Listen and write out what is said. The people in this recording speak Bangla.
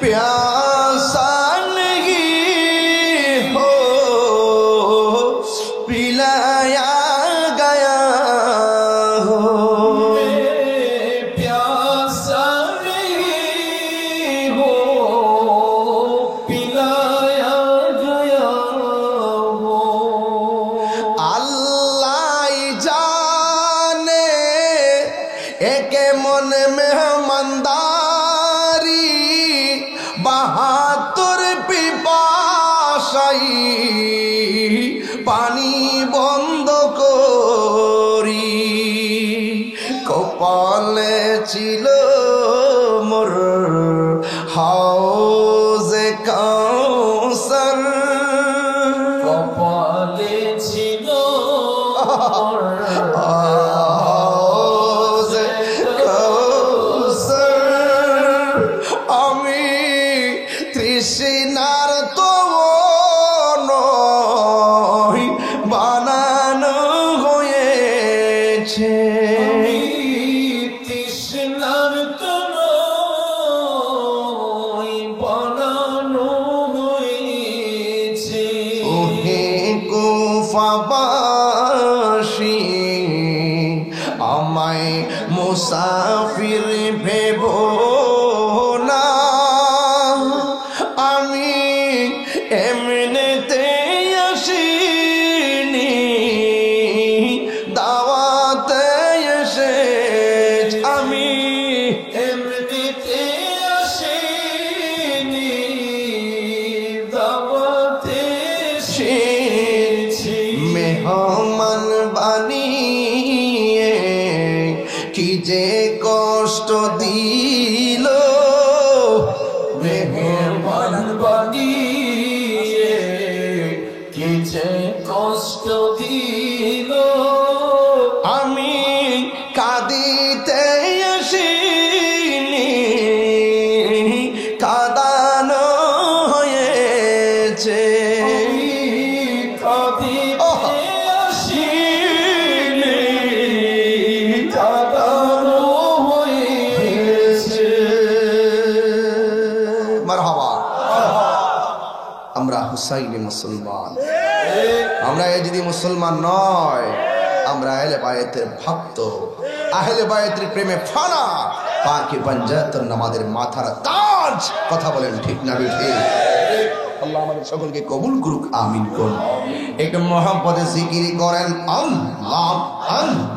प्यासा नहीं हो पिलाया गया हो प्यासा नहीं हो पिलाया गया हो अल्लाह जाने एक मन मेहमानदारी बहादुर पिपासाई पानी बंद करी कपाले छिलो मोर हाउजे काउसार কপালে ছিল হাউজে কাউসার আমি তৃষ্ণার তো নই বানানো হয়েছে তৃষ্ণার তনয় বানানো হয়েছে ওহে কুফাবাসী আমায় মুসাফির ভেবো না আমি এমনিতে আসিনি দাওয়াতে এসেছি আমি এমনিতে আসেনি দাওয়াতে এসেছি মেহমান বানিয়ে কি যে কষ্ট দিল মেহমান বানিয়ে কি যে কষ্ট দিল আমি কাঁদিতে আসিনি কাঁদানো হয়েছে কাঁদিতে আসিনি কাঁদানো হয়েছে মারহাবা আমরা হুসাইনি মুসলমান আমরা যদি মুসলমান নয় আমরা আহলে বায়াতের ভক্ত আহলে বায়াতের প্রেমে ফানা পাকি পাঞ্জাতন আমাদের মাথার তাজ কথা বলেন ঠিক না ঠিক আল্লাহ আমাদের সকলকে কবুল করুক আমিন করুন একটু মহব্বতে জিকির করেন আল্লাহ আল্লাহ